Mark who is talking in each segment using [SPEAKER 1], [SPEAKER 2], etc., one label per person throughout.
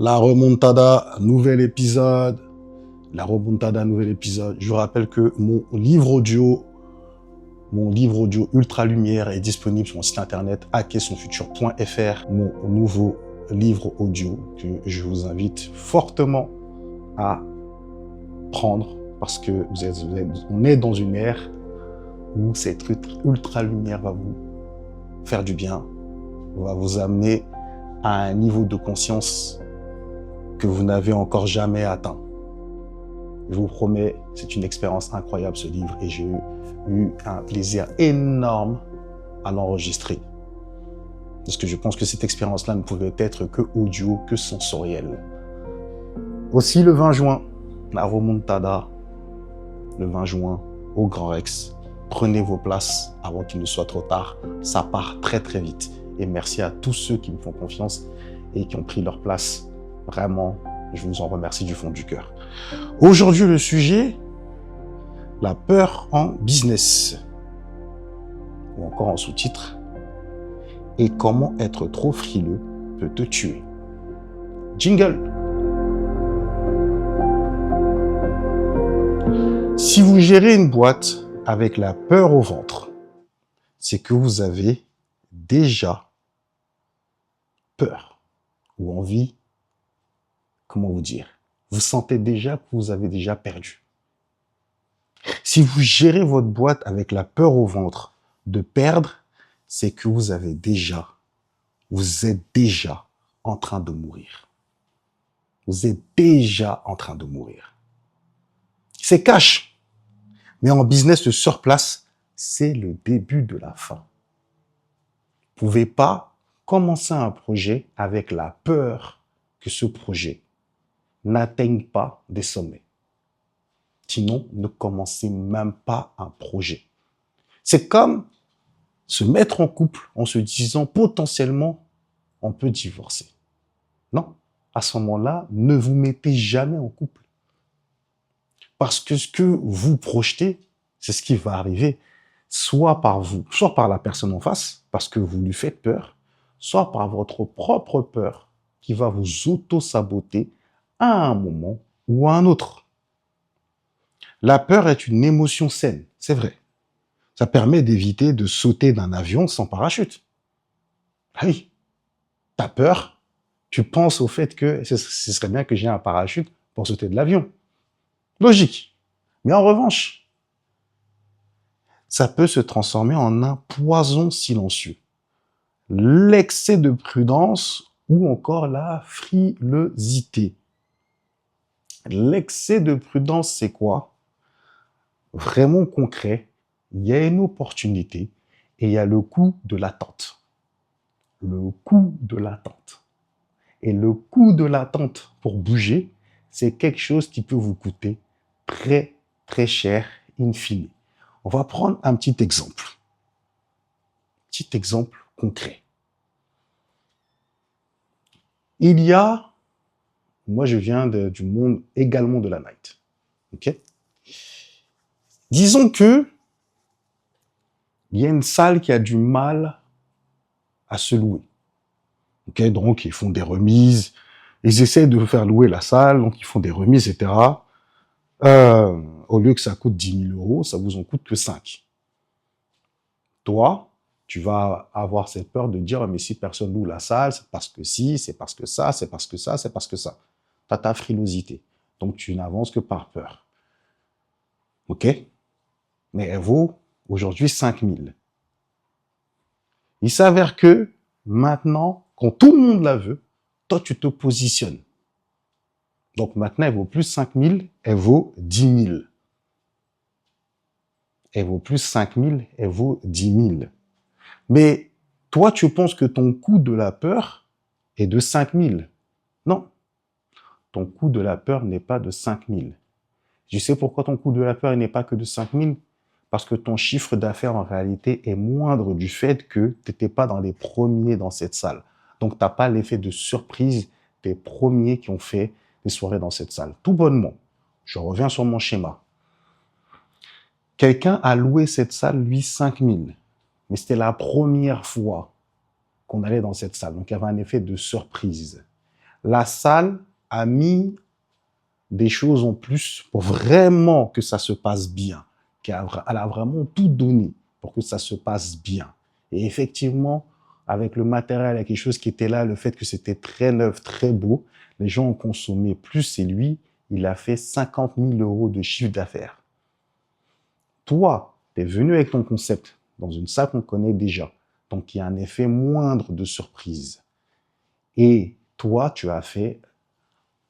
[SPEAKER 1] La remontada, nouvel épisode. La remontada, nouvel épisode. Je vous rappelle que mon livre audio Ultra Lumière est disponible sur mon site internet hackersonfutur.fr. Mon nouveau livre audio que je vous invite fortement à prendre parce que on est dans une ère où cette Ultra Lumière va vous faire du bien, va vous amener à un niveau de conscience que vous n'avez encore jamais atteint. Je vous promets, c'est une expérience incroyable ce livre et j'ai eu un plaisir énorme à l'enregistrer. Parce que je pense que cette expérience-là ne pouvait être que audio, que sensorielle. Aussi le 20 juin, la remontada, le 20 juin au Grand Rex. Prenez vos places avant qu'il ne soit trop tard. Ça part très très vite. Et merci à tous ceux qui me font confiance et qui ont pris leur place. Vraiment, je vous en remercie du fond du cœur. Aujourd'hui, le sujet, la peur en business. Ou encore en sous-titre, et comment être trop frileux peut te tuer. Jingle. Si vous gérez une boîte avec la peur au ventre, c'est que vous avez déjà peur ou envie, comment vous dire, vous sentez déjà que vous avez déjà perdu. Si vous gérez votre boîte avec la peur au ventre de perdre, c'est que vous êtes déjà en train de mourir. Vous êtes déjà en train de mourir. C'est cash. Mais en business, le sur place, c'est le début de la fin. Vous ne pouvez pas commencer un projet avec la peur que ce projet n'atteigne pas des sommets. Sinon, ne commencez même pas un projet. C'est comme se mettre en couple en se disant potentiellement, on peut divorcer. Non, à ce moment-là, ne vous mettez jamais en couple. Parce que ce que vous projetez, c'est ce qui va arriver, soit par vous, soit par la personne en face, parce que vous lui faites peur, soit par votre propre peur qui va vous auto-saboter à un moment ou à un autre. La peur est une émotion saine, c'est vrai. Ça permet d'éviter de sauter d'un avion sans parachute. Ah oui, t'as peur, tu penses au fait que ce serait bien que j'ai un parachute pour sauter de l'avion. Logique. Mais en revanche, ça peut se transformer en un poison silencieux. L'excès de prudence ou encore la frilosité. L'excès de prudence, c'est quoi? Vraiment concret, il y a une opportunité et il y a le coût de l'attente. Le coût de l'attente. Et le coût de l'attente pour bouger, c'est quelque chose qui peut vous coûter très, très cher in fine. On va prendre un petit exemple. Petit exemple concret. Moi je viens du monde également de la night. Ok? Disons que il y a une salle qui a du mal à se louer. Ok, donc ils font des remises, ils essaient de faire louer la salle, donc ils font des remises, etc. Au lieu que ça coûte 10 000 euros, ça vous en coûte que 5. Toi, tu vas avoir cette peur de dire, mais si personne loue la salle, c'est parce que si, c'est parce que ça, c'est parce que ça, c'est parce que ça. Tu as ta frilosité. Donc tu n'avances que par peur. Ok? Mais elle vaut aujourd'hui 5 000. Il s'avère que maintenant, quand tout le monde la veut, toi, tu te positionnes. Donc maintenant, elle vaut plus 5 000, elle vaut 10 000. Elle vaut plus 5 000, elle vaut 10 000. Mais toi, tu penses que ton coût de la peur est de 5 000. Non. Ton coût de la peur n'est pas de 5 000. Je sais pourquoi ton coût de la peur n'est pas que de 5 000. Parce que ton chiffre d'affaires, en réalité, est moindre du fait que tu n'étais pas dans les premiers dans cette salle. Donc, tu n'as pas l'effet de surprise des premiers qui ont fait des soirées dans cette salle. Tout bonnement. Je reviens sur mon schéma. Quelqu'un a loué cette salle, lui, 5 000. Mais c'était la première fois qu'on allait dans cette salle. Donc, il y avait un effet de surprise. La salle a mis des choses en plus pour vraiment que ça se passe bien. Elle a vraiment tout donné pour que ça se passe bien. Et effectivement, avec le matériel, avec quelque chose qui était là, le fait que c'était très neuf, très beau, les gens ont consommé plus et lui, il a fait 50 000 € de chiffre d'affaires. Toi, tu es venu avec ton concept dans une salle qu'on connaît déjà. Donc, il y a un effet moindre de surprise. Et toi, tu as fait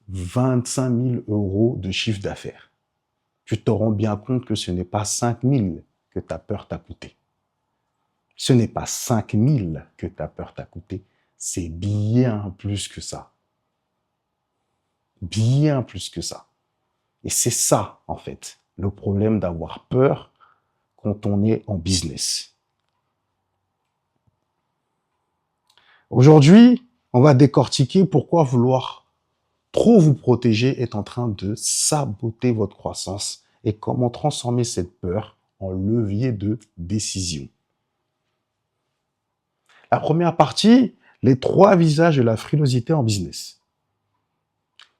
[SPEAKER 1] 25 000 € de chiffre d'affaires. Tu te rends bien compte que ce n'est pas 5 000 que ta peur t'a coûté. Ce n'est pas 5 000 que ta peur t'a coûté. C'est bien plus que ça. Bien plus que ça. Et c'est ça, en fait, le problème d'avoir peur quand on est en business. Aujourd'hui, on va décortiquer pourquoi vouloir trop vous protéger est en train de saboter votre croissance et comment transformer cette peur en levier de décision. La première partie, les 3 visages de la frilosité en business.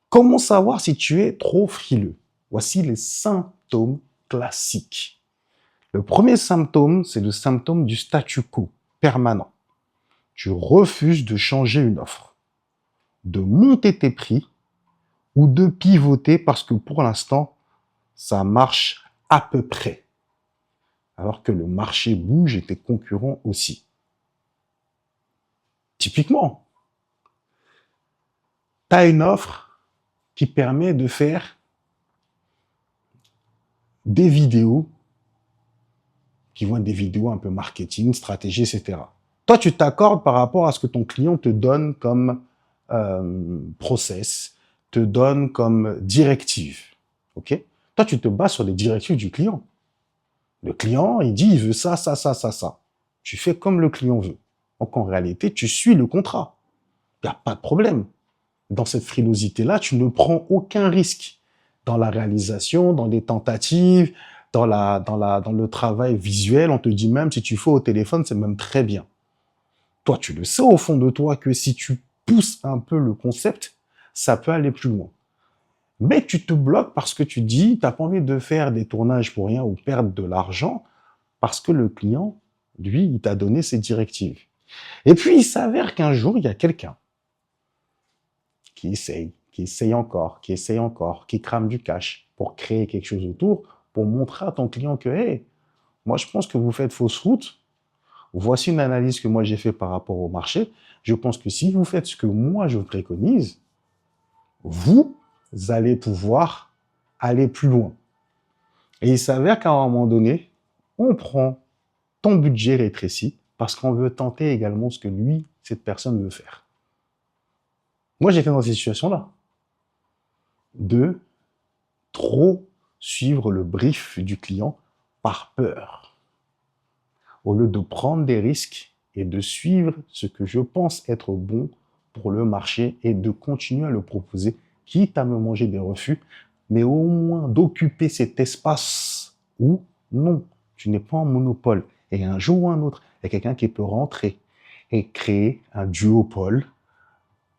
[SPEAKER 1] Comment savoir si tu es trop frileux? Voici les symptômes classiques. Le premier symptôme, c'est le symptôme du statu quo permanent. Tu refuses de changer une offre, de monter tes prix ou de pivoter parce que pour l'instant, ça marche à peu près. Alors que le marché bouge et tes concurrents aussi. Typiquement, tu as une offre qui permet de faire des vidéos qui vont être des vidéos un peu marketing, stratégie, etc. Toi, tu t'accordes par rapport à ce que ton client te donne comme process, te donne comme directive. Ok? Toi, tu te bases sur les directives du client. Le client, il dit, il veut ça, ça, ça, ça, ça. Tu fais comme le client veut. Donc, en réalité, tu suis le contrat. Il n'y a pas de problème. Dans cette frilosité-là, tu ne prends aucun risque dans la réalisation, dans les tentatives, dans le travail visuel. On te dit même, si tu fais au téléphone, c'est même très bien. Toi, tu le sais au fond de toi que si tu pousses un peu le concept, ça peut aller plus loin. Mais tu te bloques parce que tu dis, tu n'as pas envie de faire des tournages pour rien ou perdre de l'argent parce que le client, lui, il t'a donné ses directives. Et puis, il s'avère qu'un jour, il y a quelqu'un qui essaye encore, qui crame du cash pour créer quelque chose autour, pour montrer à ton client que, hey, moi, je pense que vous faites fausse route. Voici une analyse que moi, j'ai fait par rapport au marché. Je pense que si vous faites ce que moi, je préconise, vous allez pouvoir aller plus loin. Et il s'avère qu'à un moment donné, on prend ton budget rétréci parce qu'on veut tenter également ce que lui, cette personne veut faire. Moi, j'étais dans cette situation-là. De trop suivre le brief du client par peur. Au lieu de prendre des risques et de suivre ce que je pense être bon pour le marché et de continuer à le proposer, quitte à me manger des refus, mais au moins d'occuper cet espace où, non, tu n'es pas en monopole. Et un jour ou un autre, il y a quelqu'un qui peut rentrer et créer un duopole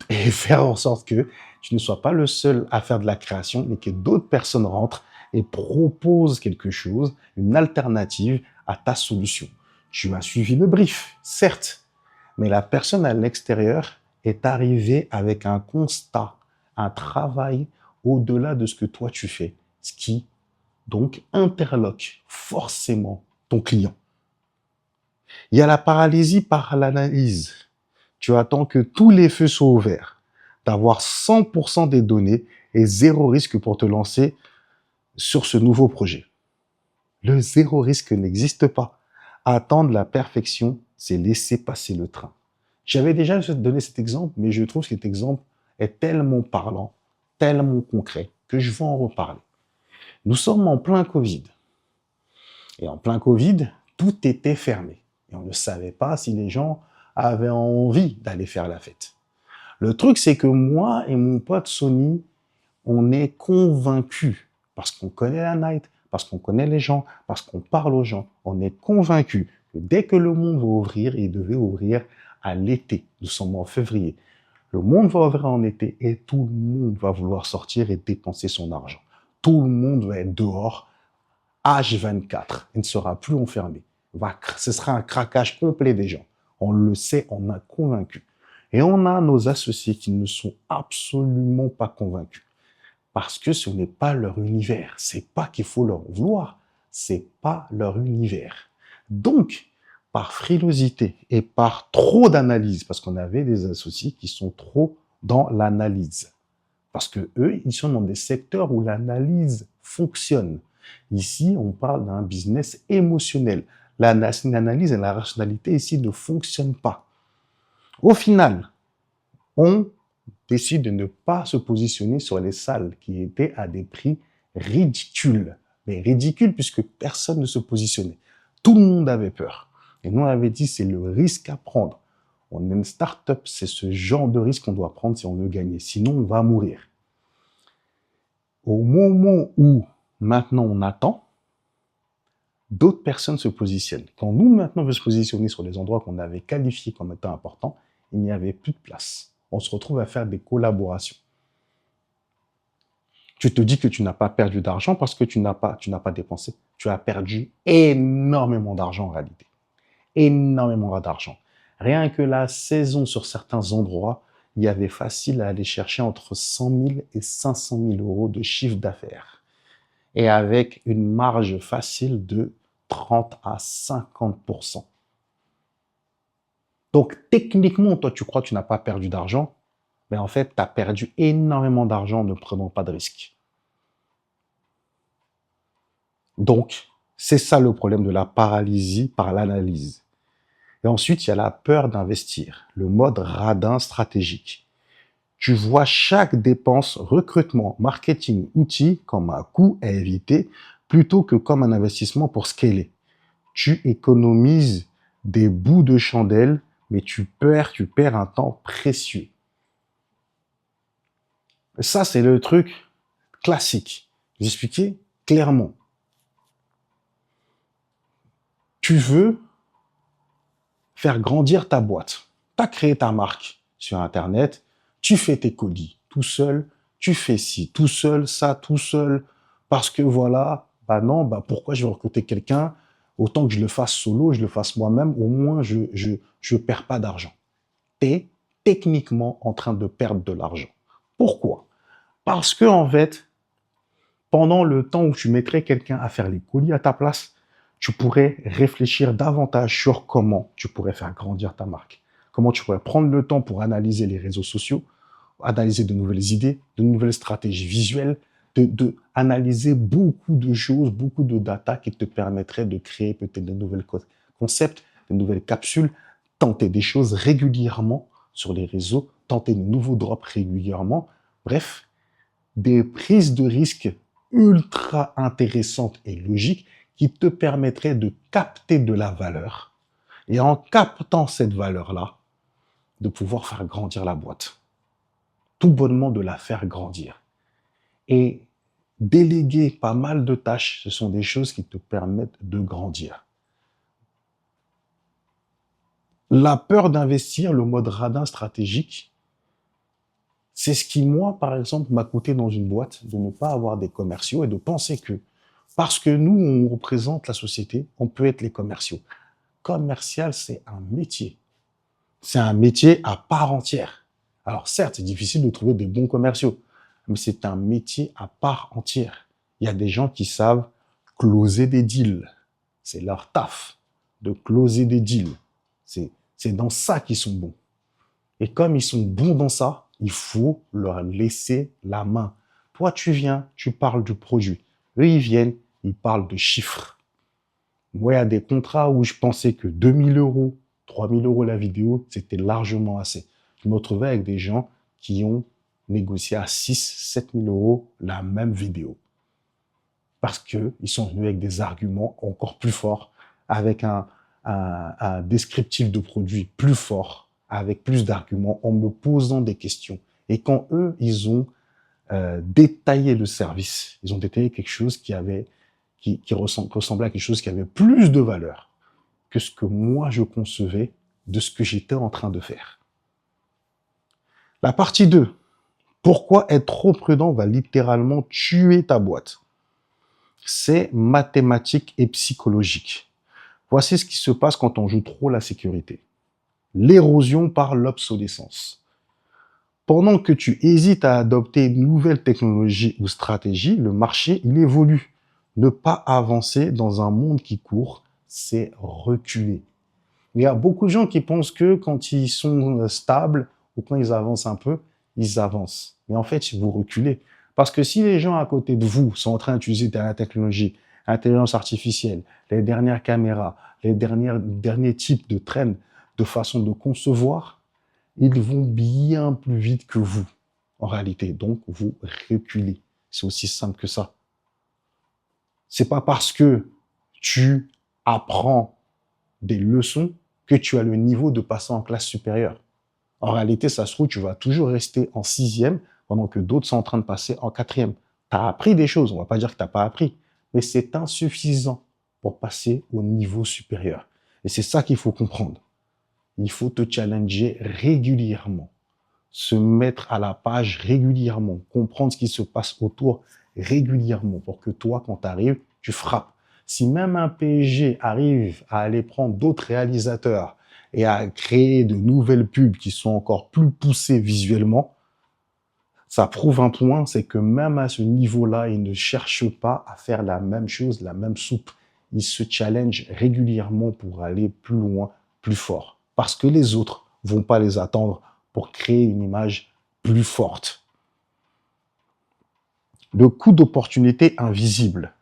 [SPEAKER 1] et faire en sorte que tu ne sois pas le seul à faire de la création, mais que d'autres personnes rentrent et proposent quelque chose, une alternative à ta solution. Tu as suivi le brief, certes, mais la personne à l'extérieur est arrivée avec un constat, un travail au-delà de ce que toi tu fais, ce qui donc interloque forcément ton client. Il y a la paralysie par l'analyse. Tu attends que tous les feux soient ouverts, d'avoir 100% des données et zéro risque pour te lancer sur ce nouveau projet. Le zéro risque n'existe pas. Attendre la perfection, c'est laisser passer le train. J'avais déjà donné cet exemple, mais je trouve que cet exemple est tellement parlant, tellement concret, que je vais en reparler. Nous sommes en plein Covid. Et en plein Covid, tout était fermé. Et on ne savait pas si les gens avaient envie d'aller faire la fête. Le truc, c'est que moi et mon pote Sony, on est convaincus, parce qu'on connaît la night, parce qu'on connaît les gens, parce qu'on parle aux gens, on est convaincus que dès que le monde va ouvrir, il devait ouvrir à l'été. Nous sommes en février. Le monde va ouvrir en été et tout le monde va vouloir sortir et dépenser son argent. Tout le monde va être dehors, H24. Il ne sera plus enfermé. Ce sera un craquage complet des gens. On le sait, on a convaincu. Et on a nos associés qui ne sont absolument pas convaincus. Parce que ce n'est pas leur univers. C'est pas qu'il faut leur vouloir. C'est pas leur univers. Donc, par frilosité et par trop d'analyse, parce qu'on avait des associés qui sont trop dans l'analyse. Parce que eux, ils sont dans des secteurs où l'analyse fonctionne. Ici, on parle d'un business émotionnel. L'analyse et la rationalité ici ne fonctionnent pas. Au final, on décide de ne pas se positionner sur les salles qui étaient à des prix ridicules. Mais ridicules puisque personne ne se positionnait. Tout le monde avait peur. Et nous, on avait dit, c'est le risque à prendre. On est une start-up, c'est ce genre de risque qu'on doit prendre si on veut gagner. Sinon, on va mourir. Au moment où, maintenant, on attend, d'autres personnes se positionnent. Quand nous, maintenant, on veut se positionner sur les endroits qu'on avait qualifiés comme étant importants, il n'y avait plus de place. On se retrouve à faire des collaborations. Tu te dis que tu n'as pas perdu d'argent parce que tu n'as pas dépensé. Tu as perdu énormément d'argent en réalité. Énormément d'argent. Rien que la saison sur certains endroits, il y avait facile à aller chercher entre 100 000 et 500 000 euros de chiffre d'affaires. Et avec une marge facile de 30 à 50%. Donc, techniquement, toi, tu crois que tu n'as pas perdu d'argent, mais en fait, tu as perdu énormément d'argent en ne prenant pas de risques. Donc, c'est ça le problème de la paralysie par l'analyse. Et ensuite, il y a la peur d'investir, le mode radin stratégique. Tu vois chaque dépense, recrutement, marketing, outils comme un coût à éviter plutôt que comme un investissement pour scaler. Tu économises des bouts de chandelle, mais tu perds un temps précieux. Et ça, c'est le truc classique. Je vais expliquer clairement. Tu veux faire grandir ta boîte. Tu as créé ta marque sur Internet, tu fais tes colis tout seul, tu fais ci tout seul, ça tout seul, parce que voilà, pourquoi je vais recruter quelqu'un? Autant que je le fasse solo, je le fasse moi-même, au moins je perds pas d'argent. Tu es techniquement en train de perdre de l'argent. Pourquoi? Parce que en fait, pendant le temps où tu mettrais quelqu'un à faire les colis à ta place, tu pourrais réfléchir davantage sur comment tu pourrais faire grandir ta marque. Comment tu pourrais prendre le temps pour analyser les réseaux sociaux, analyser de nouvelles idées, de nouvelles stratégies visuelles, de analyser beaucoup de choses, beaucoup de data qui te permettraient de créer peut-être de nouveaux concepts, de nouvelles capsules, tenter des choses régulièrement sur les réseaux, tenter de nouveaux drops régulièrement. Bref, des prises de risques ultra intéressantes et logiques qui te permettraient de capter de la valeur et en captant cette valeur-là, de pouvoir faire grandir la boîte. Tout bonnement de la faire grandir. Et déléguer pas mal de tâches, ce sont des choses qui te permettent de grandir. La peur d'investir, le mode radin stratégique, c'est ce qui, moi, par exemple, m'a coûté dans une boîte de ne pas avoir des commerciaux et de penser que, parce que nous, on représente la société, on peut être les commerciaux. Commercial, c'est un métier. C'est un métier à part entière. Alors certes, c'est difficile de trouver des bons commerciaux, mais c'est un métier à part entière. Il y a des gens qui savent closer des deals. C'est leur taf de closer des deals. C'est dans ça qu'ils sont bons. Et comme ils sont bons dans ça, il faut leur laisser la main. Toi, tu viens, tu parles du produit. Eux, ils viennent, ils parlent de chiffres. Moi, il y a des contrats où je pensais que 2000 euros, 3000 euros la vidéo, c'était largement assez. Je me retrouvais avec des gens qui ont négocié à 6 7 000 euros la même vidéo. Parce qu'ils sont venus avec des arguments encore plus forts, avec un descriptif de produit plus fort, avec plus d'arguments, en me posant des questions. Et quand eux, ils ont détaillé le service, ils ont détaillé quelque chose qui ressemblait à quelque chose qui avait plus de valeur que ce que moi je concevais de ce que j'étais en train de faire. La partie 2. Pourquoi être trop prudent va littéralement tuer ta boîte? C'est mathématique et psychologique. Voici ce qui se passe quand on joue trop la sécurité. L'érosion par l'obsolescence. Pendant que tu hésites à adopter une nouvelle technologie ou stratégie, le marché, il évolue. Ne pas avancer dans un monde qui court, c'est reculer. Il y a beaucoup de gens qui pensent que quand ils sont stables ou quand ils avancent un peu, ils avancent. Mais en fait, vous reculez. Parce que si les gens à côté de vous sont en train d'utiliser de la technologie, l'intelligence artificielle, les dernières caméras, les derniers types de trends, de façon de concevoir, ils vont bien plus vite que vous, en réalité. Donc, vous reculez. C'est aussi simple que ça. C'est pas parce que tu apprends des leçons que tu as le niveau de passer en classe supérieure. En réalité, ça se trouve, tu vas toujours rester en 6e pendant que d'autres sont en train de passer en 4e. Tu as appris des choses, on va pas dire que tu n'as pas appris, mais c'est insuffisant pour passer au niveau supérieur. Et c'est ça qu'il faut comprendre. Il faut te challenger régulièrement, se mettre à la page régulièrement, comprendre ce qui se passe autour régulièrement pour que toi, quand tu arrives, tu frappes. Si même un PSG arrive à aller prendre d'autres réalisateurs et à créer de nouvelles pubs qui sont encore plus poussées visuellement, ça prouve un point, c'est que même à ce niveau-là, ils ne cherchent pas à faire la même chose, la même soupe. Ils se challengent régulièrement pour aller plus loin, plus fort. Parce que les autres vont pas les attendre pour créer une image plus forte. Le coût d'opportunité invisible.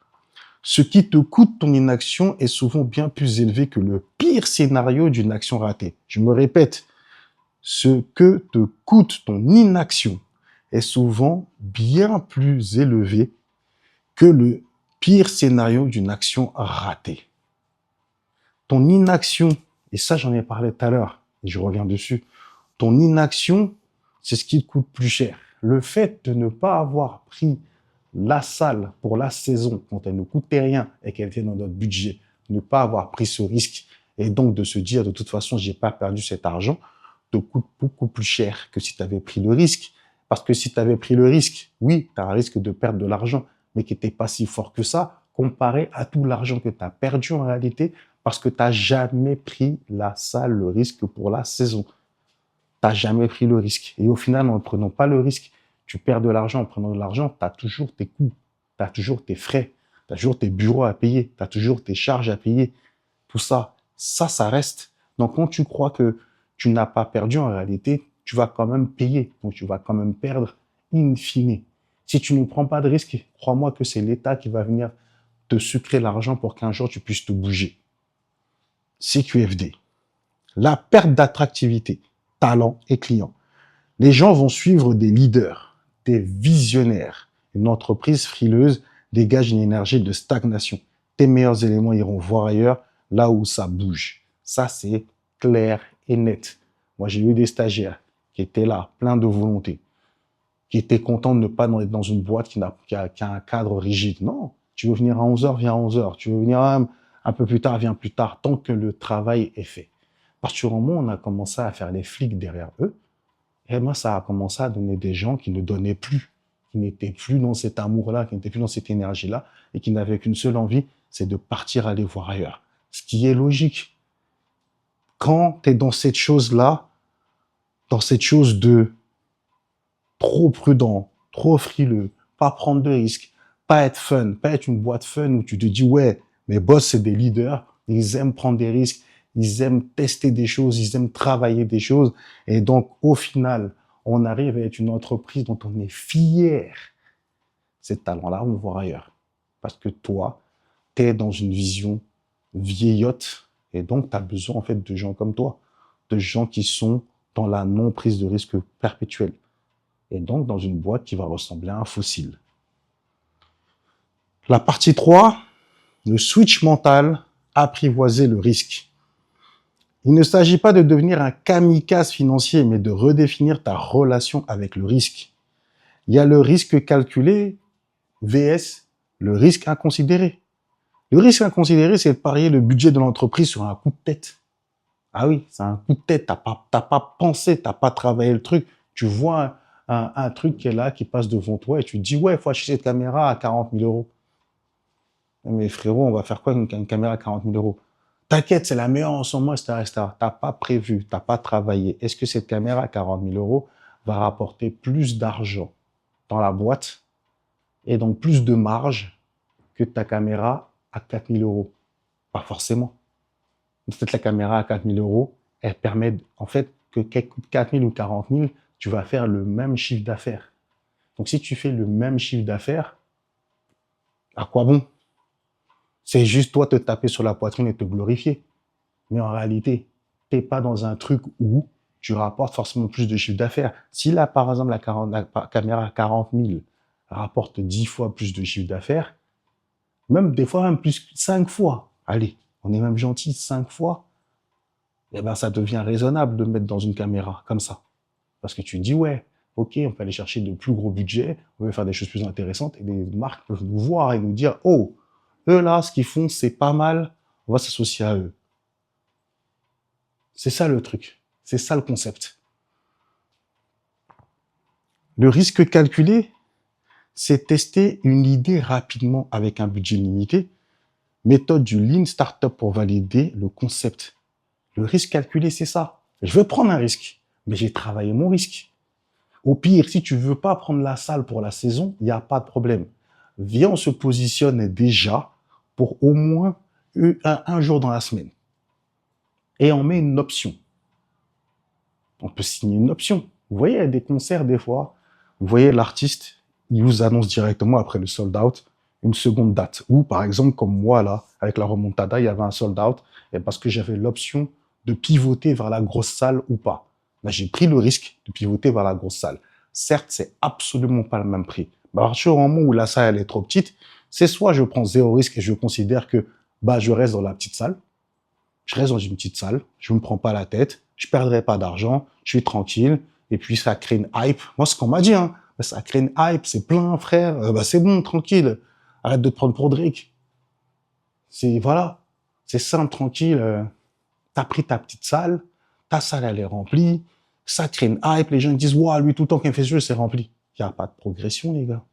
[SPEAKER 1] Ce qui te coûte ton inaction est souvent bien plus élevé que le pire scénario d'une action ratée. Je me répète, ce que te coûte ton inaction est souvent bien plus élevé que le pire scénario d'une action ratée. Ton inaction, et ça j'en ai parlé tout à l'heure, et je reviens dessus, ton inaction, c'est ce qui te coûte plus cher. Le fait de ne pas avoir pris la salle pour la saison, quand elle ne coûtait rien et qu'elle était dans notre budget, ne pas avoir pris ce risque et donc de se dire de toute façon, j'ai pas perdu cet argent, te coûte beaucoup plus cher que si tu avais pris le risque. Parce que si tu avais pris le risque, oui, tu as un risque de perdre de l'argent, mais qui n'était pas si fort que ça, comparé à tout l'argent que tu as perdu en réalité, parce que tu n'as jamais pris la salle, le risque pour la saison. Tu n'as jamais pris le risque. Et au final, en ne prenant pas le risque, tu perds de l'argent. En prenant de l'argent, tu as toujours tes coûts, tu as toujours tes frais, tu as toujours tes bureaux à payer, tu as toujours tes charges à payer. Tout ça, ça reste. Donc, quand tu crois que tu n'as pas perdu, en réalité, tu vas quand même payer. Donc, tu vas quand même perdre in fine. Si tu ne prends pas de risque, crois-moi que c'est l'État qui va venir te sucrer l'argent pour qu'un jour tu puisses te bouger. CQFD. La perte d'attractivité, talent et clients. Les gens vont suivre des leaders, des visionnaires. Une entreprise frileuse dégage une énergie de stagnation. Tes meilleurs éléments iront voir ailleurs, là où ça bouge. Ça, c'est clair et net. Moi, j'ai eu des stagiaires qui étaient là, pleins de volonté, qui étaient contents de ne pas être dans une boîte qui a un cadre rigide. Non, tu veux venir à 11h, viens à 11h. Tu veux venir un peu plus tard, viens plus tard, tant que le travail est fait. À partir du moment où on a commencé à faire les flics derrière eux, et moi, ça a commencé à donner des gens qui ne donnaient plus, qui n'étaient plus dans cet amour-là, qui n'étaient plus dans cette énergie-là, et qui n'avaient qu'une seule envie, c'est de partir aller voir ailleurs. Ce qui est logique. Quand tu es dans cette chose-là, dans cette chose de trop prudent, trop frileux, pas prendre de risques, pas être fun, pas être une boîte fun où tu te dis, ouais, mes boss, c'est des leaders, ils aiment prendre des risques, ils aiment tester des choses, ils aiment travailler des choses. Et donc, au final, on arrive à être une entreprise dont on est fier. Ces talents-là, on va voir ailleurs. Parce que toi, tu es dans une vision vieillotte. Et donc, tu as besoin, en fait, de gens comme toi. De gens qui sont dans la non-prise de risque perpétuelle. Et donc, dans une boîte qui va ressembler à un fossile. La partie 3, le switch mental, apprivoiser le risque. Il ne s'agit pas de devenir un kamikaze financier, mais de redéfinir ta relation avec le risque. Il y a le risque calculé, vs le risque inconsidéré. Le risque inconsidéré, c'est de parier le budget de l'entreprise sur un coup de tête. Ah oui, c'est un coup de tête, t'as pas pensé, t'as pas travaillé le truc, Tu vois un truc qui est là, qui passe devant toi, et tu te dis, ouais, il faut acheter cette caméra à 40 000 euros. Mais frérot, on va faire quoi avec une caméra à 40 000 euros? T'inquiète, c'est la meilleure en ce moment, etc., etc. T'as pas prévu, t'as pas travaillé. Est-ce que cette caméra à 40 000 euros va rapporter plus d'argent dans la boîte et donc plus de marge que ta caméra à 4 000 euros? Pas forcément. Peut-être la caméra à 4 000 euros, elle permet, en fait, que qu'elle coûte 4 000 ou 40 000, tu vas faire le même chiffre d'affaires. Donc, si tu fais le même chiffre d'affaires, à quoi bon? C'est juste toi te taper sur la poitrine et te glorifier. Mais en réalité, t'es pas dans un truc où tu rapportes forcément plus de chiffre d'affaires. Si là, par exemple, la caméra à 40 000 rapporte 10 fois plus de chiffre d'affaires, même des fois, même plus 5 fois, allez, on est même gentil, 5 fois, eh ben, ça devient raisonnable de mettre dans une caméra comme ça. Parce que tu dis, ouais, ok, on peut aller chercher de plus gros budgets, on peut faire des choses plus intéressantes, et les marques peuvent nous voir et nous dire, oh, eux là, ce qu'ils font, c'est pas mal, on va s'associer à eux. C'est ça le truc. C'est ça le concept. Le risque calculé, c'est tester une idée rapidement avec un budget limité. Méthode du Lean Startup pour valider le concept. Le risque calculé, c'est ça. Je veux prendre un risque, mais j'ai travaillé mon risque. Au pire, si tu veux pas prendre la salle pour la saison, il n'y a pas de problème. Viens, on se positionne déjà pour au moins un jour dans la semaine. Et on met une option. On peut signer une option. Vous voyez, il y a des concerts des fois, vous voyez l'artiste, il vous annonce directement après le sold out une seconde date. Ou par exemple, comme moi là, avec la remontada, il y avait un sold out, et parce que j'avais l'option de pivoter vers la grosse salle ou pas. Là, j'ai pris le risque de pivoter vers la grosse salle. Certes, c'est absolument pas le même prix. Mais à partir du moment où la salle elle est trop petite, c'est soit je prends zéro risque et je considère que je reste dans la petite salle, je reste dans une petite salle, je ne me prends pas la tête, je ne perdrai pas d'argent, je suis tranquille, et puis ça crée une hype. Moi, ce qu'on m'a dit, hein, ça crée une hype, c'est plein, frère, c'est bon, tranquille, arrête de te prendre pour Drake. Voilà, c'est simple, tranquille, t'as pris ta petite salle, ta salle, elle est remplie, ça crée une hype, les gens disent, waouh, lui, tout le temps qu'il fait ce jeu, c'est rempli. Il n'y a pas de progression, les gars.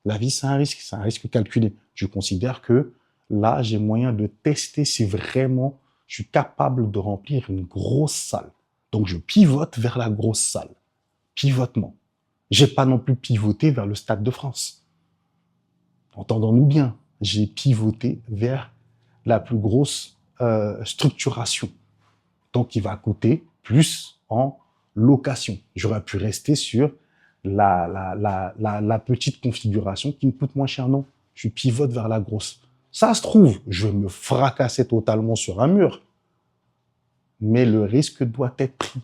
[SPEAKER 1] La vie, c'est un risque calculé. Je considère que là, j'ai moyen de tester si vraiment je suis capable de remplir une grosse salle. Donc, je pivote vers la grosse salle. Pivotement. J'ai pas non plus pivoté vers le Stade de France. Entendons-nous bien. J'ai pivoté vers la plus grosse structuration. Donc, il va coûter plus en location. J'aurais pu rester sur la petite configuration qui me coûte moins cher. Non, je pivote vers la grosse. Ça se trouve, je vais me fracasser totalement sur un mur. Mais le risque doit être pris.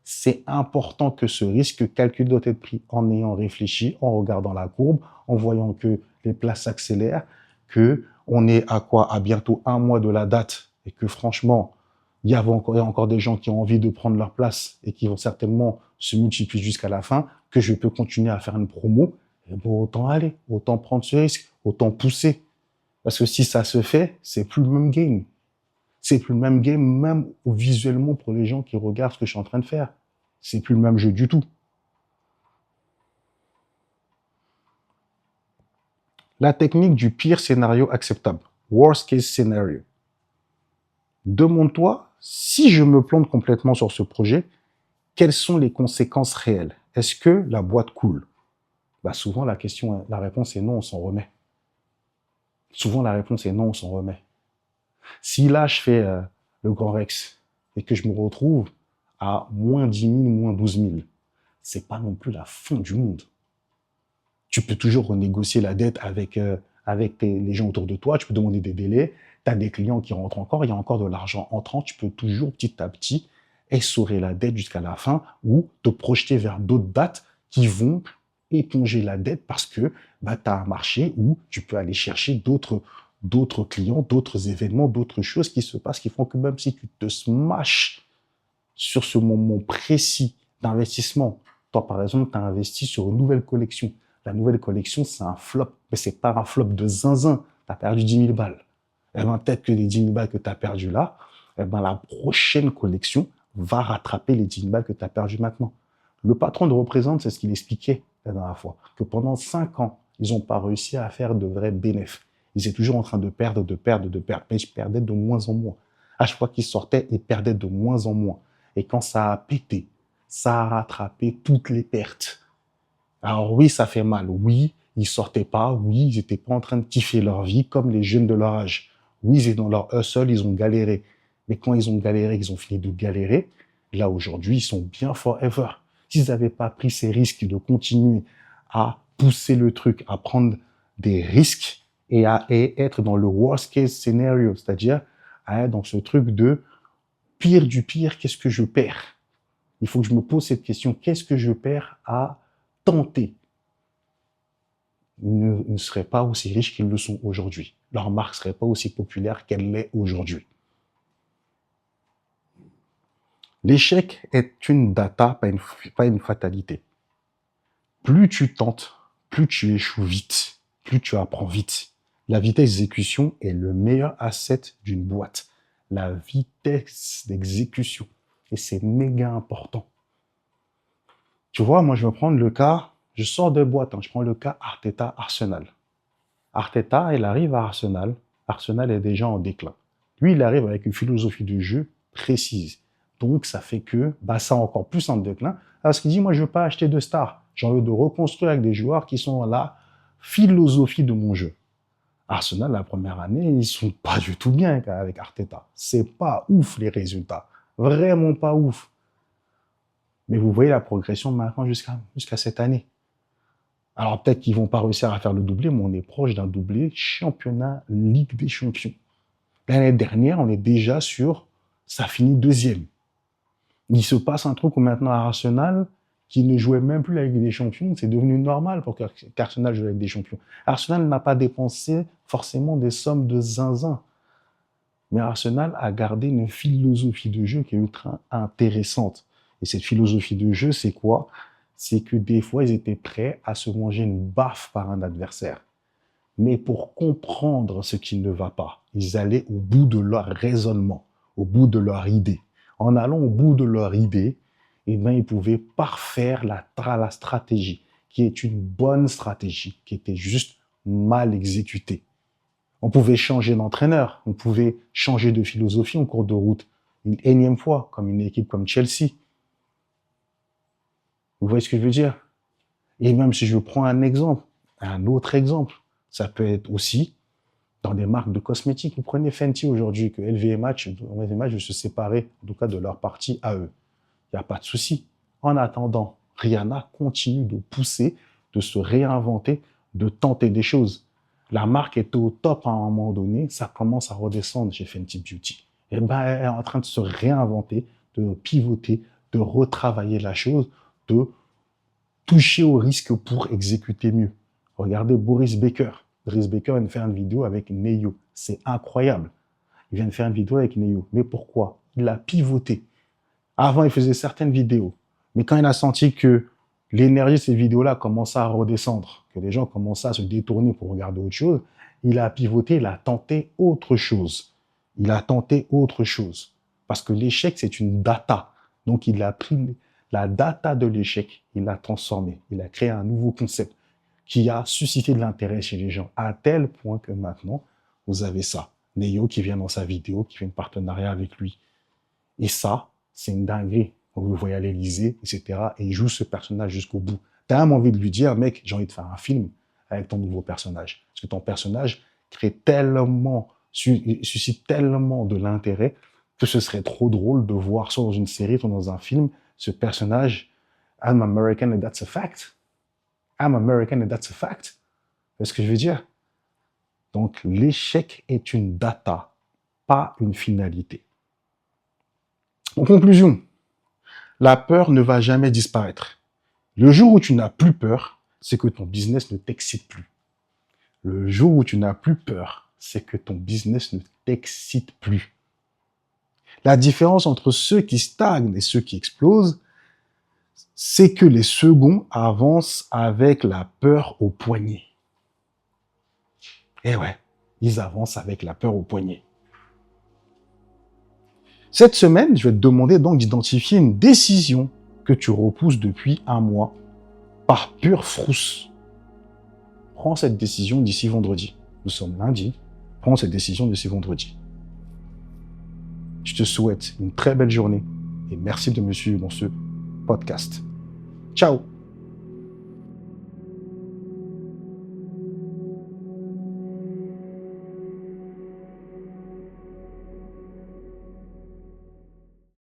[SPEAKER 1] C'est important que ce risque calculé doit être pris en ayant réfléchi, en regardant la courbe, en voyant que les places s'accélèrent, que on est à quoi? À bientôt un mois de la date et que franchement, il y a encore des gens qui ont envie de prendre leur place et qui vont certainement se multiplier jusqu'à la fin, que je peux continuer à faire une promo, et bon, autant aller, autant prendre ce risque, autant pousser. Parce que si ça se fait, c'est plus le même game. C'est plus le même game, même visuellement pour les gens qui regardent ce que je suis en train de faire. C'est plus le même jeu du tout. La technique du pire scénario acceptable. Worst case scenario. Demande-toi, si je me plante complètement sur ce projet, quelles sont les conséquences réelles? Est-ce que la boîte coule? Souvent, la réponse est non, on s'en remet. Souvent, la réponse est non, on s'en remet. Si là, je fais le Grand Rex et que je me retrouve à moins 10 000, moins 12 000, c'est pas non plus la fin du monde. Tu peux toujours renégocier la dette avec les gens autour de toi, tu peux demander des délais, tu as des clients qui rentrent encore, il y a encore de l'argent entrant, tu peux toujours petit à petit essorer la dette jusqu'à la fin ou te projeter vers d'autres dates qui vont éponger la dette parce que tu as un marché où tu peux aller chercher d'autres clients, d'autres événements, d'autres choses qui se passent qui font que même si tu te smashes sur ce moment précis d'investissement, toi par exemple, tu as investi sur une nouvelle collection. La nouvelle collection, c'est un flop, mais c'est pas un flop de zinzin. Tu as perdu 10 000 balles. Eh ben, peut-être que les 10 000 balles que tu as perdues là, eh ben, la prochaine collection va rattraper les 10 000 balles que tu as perdues maintenant. Le patron de Représente, c'est ce qu'il expliquait la dernière fois, que pendant 5 ans, ils n'ont pas réussi à faire de vrais bénéfices. Ils étaient toujours en train de perdre, mais ils perdaient de moins en moins. À chaque fois qu'ils sortaient, ils perdaient de moins en moins. Et quand ça a pété, ça a rattrapé toutes les pertes. Alors oui, ça fait mal. Oui, ils sortaient pas. Oui, ils n'étaient pas en train de kiffer leur vie comme les jeunes de leur âge. Oui, ils étaient dans leur hustle, ils ont galéré. Mais quand ils ont galéré, ils ont fini de galérer, là aujourd'hui, ils sont bien forever. S'ils n'avaient pas pris ces risques de continuer à pousser le truc, à prendre des risques et à être dans le worst case scenario, c'est-à-dire à être dans ce truc de pire du pire, qu'est-ce que je perds? Il faut que je me pose cette question, qu'est-ce que je perds à tenter? Ils ne seraient pas aussi riches qu'ils le sont aujourd'hui. Leur marque ne serait pas aussi populaire qu'elle l'est aujourd'hui. L'échec est une data, pas une fatalité. Plus tu tentes, plus tu échoues vite, plus tu apprends vite. La vitesse d'exécution est le meilleur asset d'une boîte. La vitesse d'exécution. Et c'est méga important. Tu vois, moi, je vais prendre le cas, je sors de boîte, je prends le cas Arteta-Arsenal. Arteta, il arrive à Arsenal. Arsenal est déjà en déclin. Lui, il arrive avec une philosophie de jeu précise. Donc, ça fait que ça encore plus en déclin. Parce qu'il dit, moi, je veux pas acheter de stars. J'ai envie de reconstruire avec des joueurs qui sont la philosophie de mon jeu. Arsenal, la première année, ils sont pas du tout bien avec Arteta. C'est pas ouf, les résultats. Vraiment pas ouf. Mais vous voyez la progression maintenant jusqu'à cette année. Alors peut-être qu'ils vont pas réussir à faire le doublé, mais on est proche d'un doublé championnat Ligue des Champions. L'année dernière, on est déjà sur, ça finit deuxième. Il se passe un truc où maintenant à Arsenal, qui ne jouait même plus la Ligue des Champions, c'est devenu normal pour qu'Arsenal joue la Ligue des Champions. Arsenal n'a pas dépensé forcément des sommes de zinzin. Mais Arsenal a gardé une philosophie de jeu qui est ultra intéressante. Et cette philosophie de jeu, c'est quoi? C'est que des fois, ils étaient prêts à se manger une baffe par un adversaire. Mais pour comprendre ce qui ne va pas, ils allaient au bout de leur raisonnement, au bout de leur idée. En allant au bout de leur idée, ils pouvaient parfaire la stratégie, qui est une bonne stratégie, qui était juste mal exécutée. On pouvait changer d'entraîneur, on pouvait changer de philosophie en cours de route, une énième fois, comme une équipe comme Chelsea. Vous voyez ce que je veux dire? Et même si je prends un autre exemple, ça peut être aussi dans des marques de cosmétiques. Vous prenez Fenty aujourd'hui, que LVMH veut se séparer, en tout cas de leur partie à eux. Il n'y a pas de souci. En attendant, Rihanna continue de pousser, de se réinventer, de tenter des choses. La marque était au top à un moment donné, ça commence à redescendre chez Fenty Beauty. Et elle est en train de se réinventer, de pivoter, de retravailler la chose, de toucher au risque pour exécuter mieux. Regardez Boris Becker. Boris Becker vient de faire une vidéo avec Neyo. C'est incroyable. Il vient de faire une vidéo avec Neyo. Mais pourquoi? Il a pivoté. Avant, il faisait certaines vidéos. Mais quand il a senti que l'énergie de ces vidéos-là commençait à redescendre, que les gens commençaient à se détourner pour regarder autre chose, il a pivoté, il a tenté autre chose. Il a tenté autre chose. Parce que l'échec, c'est une data. Donc, il a pris la data de l'échec, il l'a transformée. Il a créé un nouveau concept qui a suscité de l'intérêt chez les gens, à tel point que maintenant, vous avez ça. Neyo qui vient dans sa vidéo, qui fait un partenariat avec lui. Et ça, c'est une dinguerie. Vous le voyez à l'Élysée, etc. Et il joue ce personnage jusqu'au bout. T'as même envie de lui dire, mec, j'ai envie de faire un film avec ton nouveau personnage. Parce que ton personnage suscite tellement de l'intérêt que ce serait trop drôle de voir soit dans une série, soit dans un film, ce personnage, I'm American and that's a fact. I'm American and that's a fact. C'est ce que je veux dire. Donc, l'échec est une data, pas une finalité. En conclusion, la peur ne va jamais disparaître. Le jour où tu n'as plus peur, c'est que ton business ne t'excite plus. Le jour où tu n'as plus peur, c'est que ton business ne t'excite plus. La différence entre ceux qui stagnent et ceux qui explosent, c'est que les seconds avancent avec la peur au poignet. Eh ouais, ils avancent avec la peur au poignet. Cette semaine, je vais te demander donc d'identifier une décision que tu repousses depuis un mois par pure frousse. Prends cette décision d'ici vendredi. Nous sommes lundi. Prends cette décision d'ici vendredi. Je te souhaite une très belle journée et merci de me suivre dans ce podcast. Ciao!